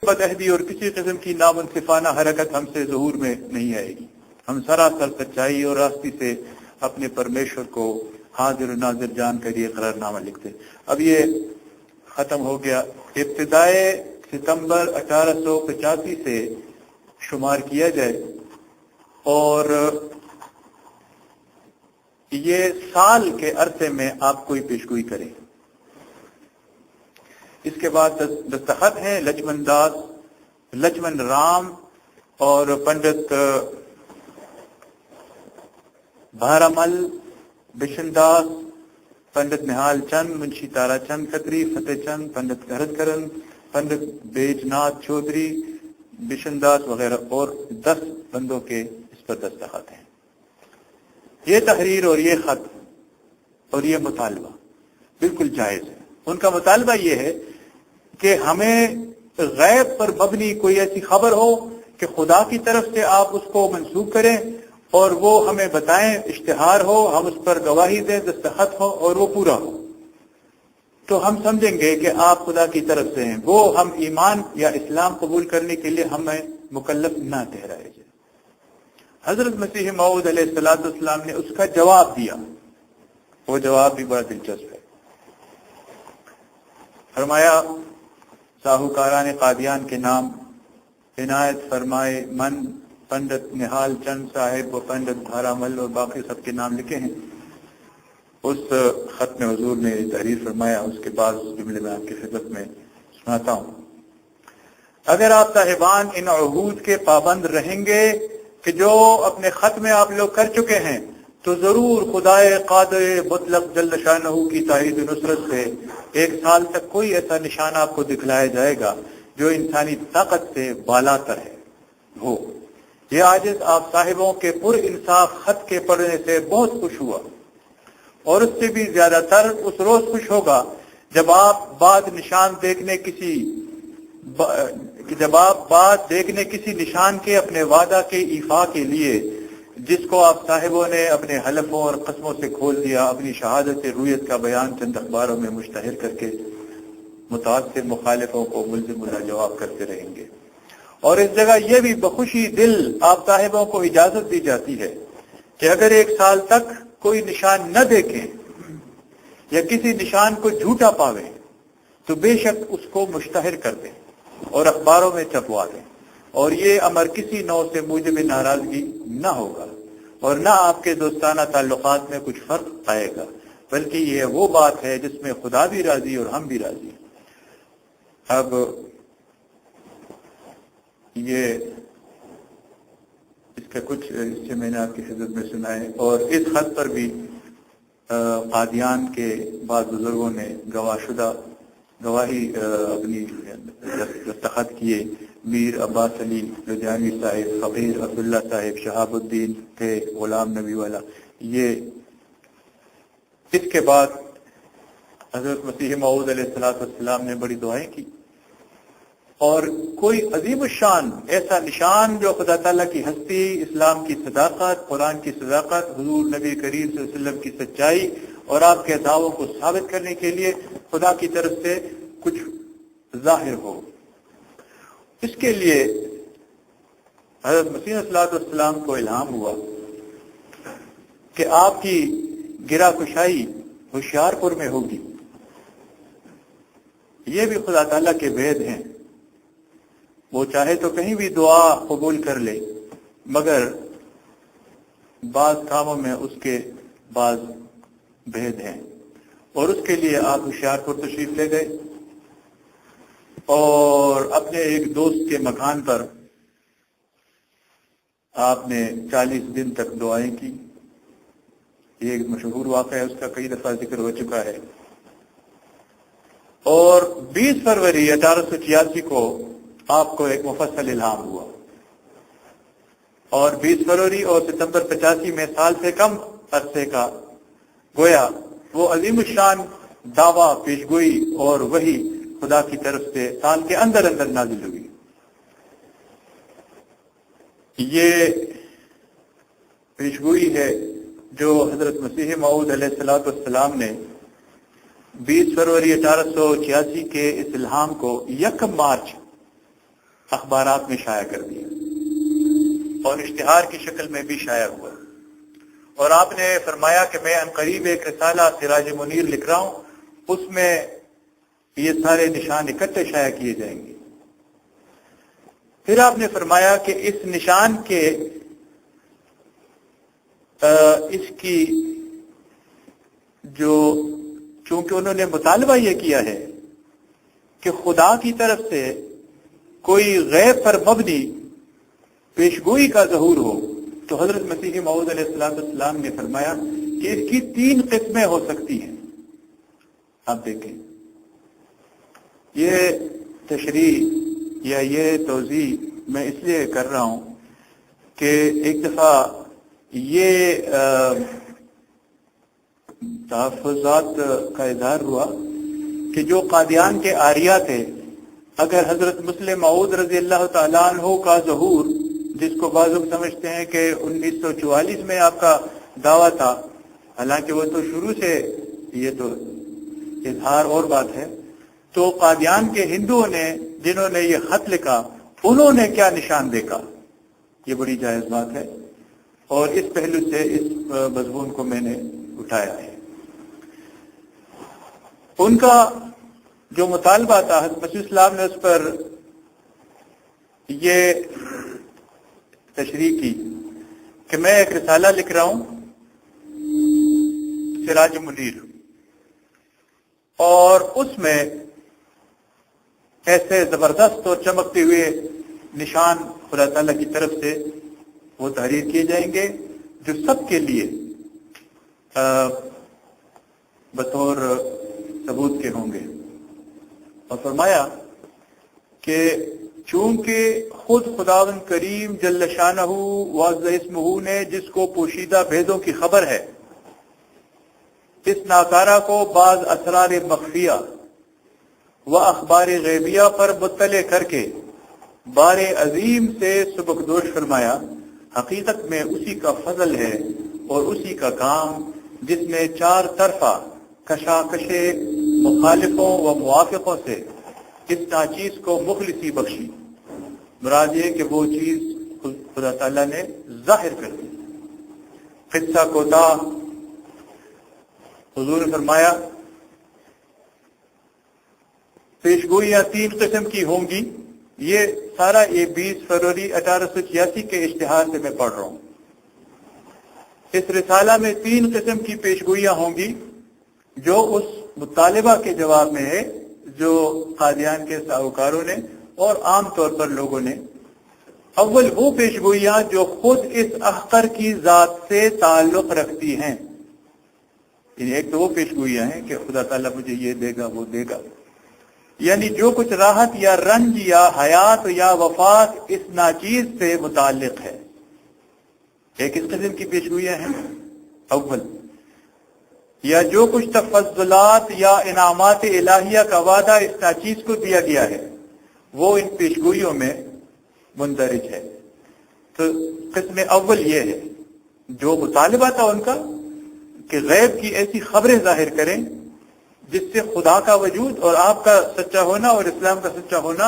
بدعہدی اور کسی قسم کی نامنصفانہ حرکت ہم سے ظہور میں نہیں آئے گی. ہم سراسر سچائی اور راستی سے اپنے پرمیشور کو حاضر و ناظر جان کر یہ قرار نامہ لکھتے. اب یہ ختم ہو گیا. ابتدائے ستمبر 1885 سے شمار کیا جائے اور یہ سال کے عرصے میں آپ کوئی پیشگوئی کریں. اس کے بعد دستخط ہیں لچمن داس، لچمن رام اور پنڈت بھارامل، بشن داس، پنڈت نہال چند، منشی تارا چند کھتری، فتح چند، پنڈت گھرت کرن، پنڈت بیج ناتھ چودھری، بشن داس وغیرہ اور 10 بندوں کے اس پر دستخط ہیں. یہ تحریر اور یہ خط اور یہ مطالبہ بالکل جائز ہے. ان کا مطالبہ یہ ہے کہ ہمیں غیب پر مبنی کوئی ایسی خبر ہو کہ خدا کی طرف سے آپ اس کو منسوخ کریں اور وہ ہمیں بتائیں، اشتہار ہو، ہم اس پر گواہی دیں، دستخط ہو اور وہ پورا ہو، تو ہم سمجھیں گے کہ آپ خدا کی طرف سے ہیں. وہ ہم ایمان یا اسلام قبول کرنے کے لیے ہمیں مکلف نہ ٹھہرائے جائے. حضرت مسیح موعود علیہ السلام نے اس کا جواب دیا. وہ جواب بھی بڑا دلچسپ ہے. فرمایا ساہوکاران قادیان کے نام عنایت فرمائے من پنڈت نہال چند صاحب و پنڈت بھارامل اور باقی سب کے نام لکھے ہیں. اس خط میں حضور نے تحریر فرمایا. اس کے بعد جملے میں آپ کی خدمت میں سناتا ہوں. اگر آپ صاحبان ان عہود کے پابند رہیں گے کہ جو اپنے خط میں آپ لوگ کر چکے ہیں تو ضرور خدائے قادر مطلق جل شانہ کی تائید نصرت سے 1 سال تک کوئی ایسا نشان آپ کو دکھلایا جائے گا جو انسانی طاقت سے بالاتر ہے ہو. یہ عاجز آپ صاحبوں کے پر انصاف خط کے پڑھنے سے بہت خوش ہوا اور اس سے بھی زیادہ تر اس روز خوش ہوگا جب آپ بعد دیکھنے کسی نشان کے اپنے وعدہ کے ایفا کے لیے جس کو آپ صاحبوں نے اپنے حلفوں اور قسموں سے کھول دیا، اپنی شہادت رویت کا بیان چند اخباروں میں مشتہر کر کے متاثر مخالفوں کو ملزم جواب کرتے رہیں گے. اور اس جگہ یہ بھی بخوشی دل آپ صاحبوں کو اجازت دی جاتی ہے کہ اگر 1 سال تک کوئی نشان نہ دیکھیں یا کسی نشان کو جھوٹا پاویں تو بے شک اس کو مشتہر کر دیں اور اخباروں میں چھپوا دیں. اور یہ امر کسی نوع سے موجب ناراضگی نہ ہوگا اور نہ آپ کے دوستانہ تعلقات میں کچھ فرق آئے گا، بلکہ یہ وہ بات ہے جس میں خدا بھی راضی اور ہم بھی راضی. اب یہ اس کا کچھ حصے میں نے آپ کی خدمت میں سنائے. اور اس خط پر بھی قادیان کے بعض بزرگوں نے گواہی اپنی دستخط کیے. میر عباس علی لدھیانوی صاحب، خبیر عبداللہ صاحب، شہاب الدین تھے، غلام نبی والا. یہ اس کے بعد حضرت مسیح موعود علیہ السلام نے بڑی دعائیں کی اور کوئی عظیم الشان ایسا نشان جو خدا تعالیٰ کی ہستی، اسلام کی صداقت، قرآن کی صداقت، حضور نبی کریم صلی اللہ علیہ وسلم کی سچائی اور آپ کے دعووں کو ثابت کرنے کے لیے خدا کی طرف سے کچھ ظاہر ہو. اس کے لیے حضرت مسیح صلی اللہ علیہ وسلم کو الہام ہوا کہ آپ کی گرہ کشائی ہوشیارپور میں ہوگی. یہ بھی خدا تعالیٰ کے بھید ہیں. وہ چاہے تو کہیں بھی دعا قبول کر لے، مگر بعض کاموں میں اس کے بعض بھید ہیں. اور اس کے لیے آپ ہوشیارپور تشریف لے گئے اور اپنے ایک دوست کے مکان پر آپ نے 40 دن تک دعائیں کی. یہ ایک مشہور واقعہ ہے، اس کا کئی دفعہ ذکر ہو چکا ہے. اور 20 فروری 1886 کو آپ کو ایک مفصل الہام ہوا اور 20 فروری اور ستمبر 85 میں سال سے کم عرصے کا گویا وہ عظیم الشان دعویٰ، پیشگوئی اور وہی خدا کی طرف سے سال کے اندر نازل ہوئی. یہ پیشگوئی ہے جو حضرت مسیح موعود علیہ السلام نے 20 فروری 1886 کے اس الہام کو 1 مارچ اخبارات میں شائع کر دیا اور اشتہار کی شکل میں بھی شائع ہوا، اور آپ نے فرمایا کہ میں عنقریب ایک رسالہ سراج منیر لکھ رہا ہوں، اس میں یہ سارے نشان اکٹھے شائع کیے جائیں گے۔ پھر آپ نے فرمایا کہ اس نشان کے اس کی جو چونکہ انہوں نے مطالبہ یہ کیا ہے کہ خدا کی طرف سے کوئی غیب پر مبنی پیشگوئی کا ظہور ہو، تو حضرت مسیح موعود علیہ السلام نے فرمایا کہ اس کی 3 قسمیں ہو سکتی ہیں۔ آپ دیکھیں، یہ تشریح یا یہ توضیح میں اس لیے کر رہا ہوں کہ ایک دفعہ یہ تحفظات کا اظہار ہوا کہ جو قادیان کے آریہ تھے، اگر حضرت مسلم موعود رضی اللہ تعالیٰ عنہ کا ظہور، جس کو بعض لوگ سمجھتے ہیں کہ 1944 میں آپ کا دعویٰ تھا، حالانکہ وہ تو شروع سے، یہ تو اظہار اور بات ہے، تو قادیان کے ہندوؤں نے جنہوں نے یہ خط لکھا، انہوں نے کیا نشان دیکھا، یہ بڑی جائز بات ہے، اور اس پہلو سے اس مضمون کو میں نے اٹھایا ہے۔ ان کا جو مطالبہ تھا، حضرت مسیح اسلام نے اس پر یہ تشریح کی کہ میں ایک رسالہ لکھ رہا ہوں سراج منیر، اور اس میں ایسے زبردست اور چمکتے ہوئے نشان خدا تعالیٰ کی طرف سے وہ تحریر کیے جائیں گے جو سب کے لیے بطور ثبوت کے ہوں گے، اور فرمایا کہ چونکہ خود خداوند کریم جل شانہ وعز اسمہ نے جس کو پوشیدہ بھیدوں کی خبر ہے، اس ناکارہ کو بعض اسرار مخفیہ و اخبار غیبیہ پر مطلع کر کے بار عظیم سے سبکدوش فرمایا، حقیقت میں اسی کا فضل ہے اور اسی کا کام جس نے 4 طرفہ کشاکش مخالفوں و موافقوں سے اس ناچیز کو مخلصی بخشی۔ مراد یہ کہ وہ چیز خدا تعالیٰ نے ظاہر کر دی۔ قصہ کوتاہ، حضور نے فرمایا پیشگوئیاں 3 قسم کی ہوں گی۔ یہ سارا یہ 20 فروری 1886 کے اشتہار سے میں پڑھ رہا ہوں۔ اس رسالہ میں 3 قسم کی پیشگوئیاں ہوں گی جو اس مطالبہ کے جواب میں ہے جو قادیان کے ساہوکاروں نے اور عام طور پر لوگوں نے۔ اول وہ پیشگوئیاں جو خود اس احقر کی ذات سے تعلق رکھتی ہیں، یعنی ایک تو وہ پیشگوئیاں ہیں کہ خدا تعالیٰ مجھے یہ دے گا وہ دے گا، یعنی جو کچھ راحت یا رنج یا حیات یا وفات اس ناچیز سے متعلق ہے۔ ایک اس قسم کی پیشگوئیاں ہیں اول، یا جو کچھ تفضلات یا انعامات الہیہ کا وعدہ اس ناچیز کو دیا گیا ہے وہ ان پیشگوئیوں میں مندرج ہے۔ تو قسم اول یہ ہے جو مطالبہ تھا ان کا کہ غیب کی ایسی خبریں ظاہر کریں جس سے خدا کا وجود اور آپ کا سچا ہونا اور اسلام کا سچا ہونا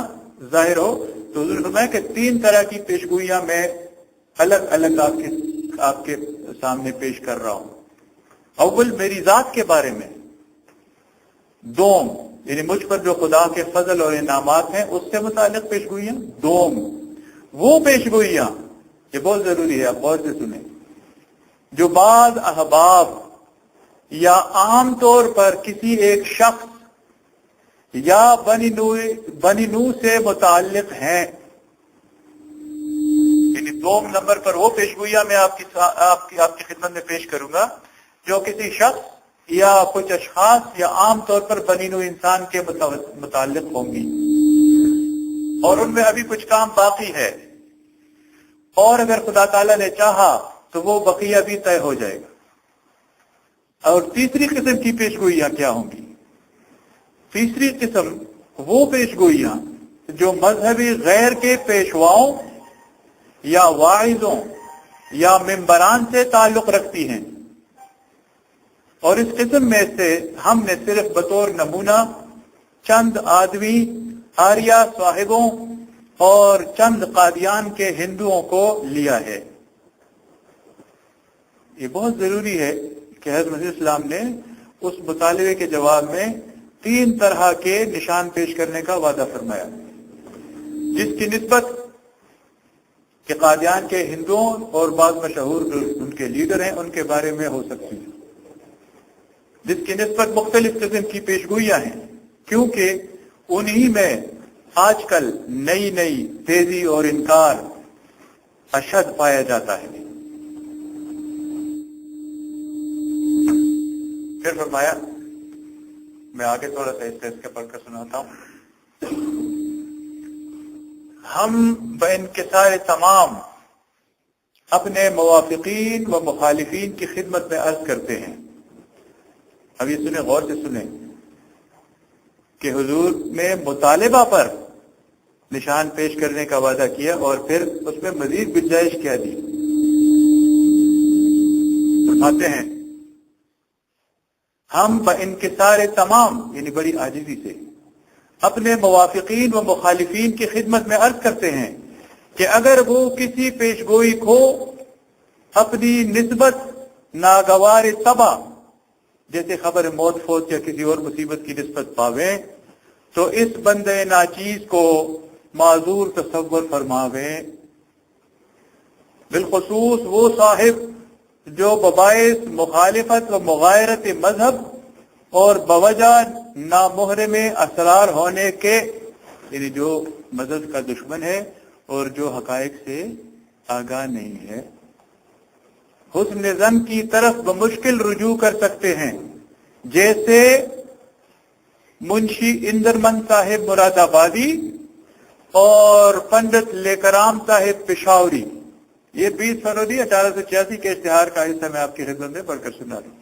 ظاہر ہو۔ تو حضور نے فرمایا کہ 3 طرح کی پیشگوئیاں میں الگ الگ آپ کے سامنے پیش کر رہا ہوں۔ اول میری ذات کے بارے میں، دوم یعنی مجھ پر جو خدا کے فضل اور انعامات ہیں اس سے متعلق پیشگوئیاں، دوم وہ پیشگوئیاں، یہ بہت ضروری ہے آپ غور سے سنیں، جو بعض احباب یا عام طور پر کسی ایک شخص یا بنی نوح سے متعلق ہیں۔ یعنی 2 نمبر پر وہ پیشگوئیاں میں آپ کی خدمت میں پیش کروں گا جو کسی شخص یا کچھ اشخاص یا عام طور پر بنی نوح انسان کے متعلق ہوں گی، اور ان میں ابھی کچھ کام باقی ہے، اور اگر خدا تعالیٰ نے چاہا تو وہ بقیہ بھی طے ہو جائے گا۔ اور تیسری قسم کی پیشگوئیاں کیا ہوں گی؟ تیسری قسم وہ پیشگوئیاں جو مذہبی غیر کے پیشواؤں یا واعظوں یا ممبران سے تعلق رکھتی ہیں، اور اس قسم میں سے ہم نے صرف بطور نمونہ چند آدمی آریہ صاحبوں اور چند قادیان کے ہندوؤں کو لیا ہے۔ یہ بہت ضروری ہے کہ حضرت مسیح اسلام نے اس مطالبے کے جواب میں 3 طرح کے نشان پیش کرنے کا وعدہ فرمایا، جس کی نسبت کہ قادیان کے ہندوؤں اور بعض مشہور جو ان کے لیڈر ہیں ان کے بارے میں ہو سکتی ہے، جس کی نسبت مختلف قسم کی پیشگوئیاں ہیں، کیونکہ انہی میں آج کل نئی نئی تیزی اور انکار اشد پایا جاتا ہے۔ پھر فرمایا، میں آگے تھوڑا سا اس کے پڑھ کر سناتا ہوں۔ ہم بانکسار تمام اپنے موافقین و مخالفین کی خدمت میں عرض کرتے ہیں۔ اب یہ سنیں، غور سے سنیں کہ حضور نے مطالبہ پر نشان پیش کرنے کا وعدہ کیا اور پھر اس میں مزید گنجائش کیا دی۔ فرماتے ہیں، ہم بانکسار تمام یعنی بڑی عاجزی سے اپنے موافقین و مخالفین کی خدمت میں عرض کرتے ہیں کہ اگر وہ کسی پیشگوئی کو اپنی نسبت ناگوار طبع جیسے خبر موت فوت یا کسی اور مصیبت کی نسبت پاویں تو اس بندے ناچیز کو معذور تصور فرماویں، بالخصوص وہ صاحب جو بباعث مخالفت و مغایرت مذہب اور بوجہ نامحرم اسرار ہونے کے یعنی جو مذہب کا دشمن ہے اور جو حقائق سے آگاہ نہیں ہے، حسن ظن کی طرف بمشکل رجوع کر سکتے ہیں، جیسے منشی اندرمن صاحب مراد آبادی اور پنڈت لیکرام صاحب پشاوری۔ یہ 20 فروری 1886 کے اشتہار کا حصہ میں آپ کی خدمت میں پڑھ کر سنا دوں۔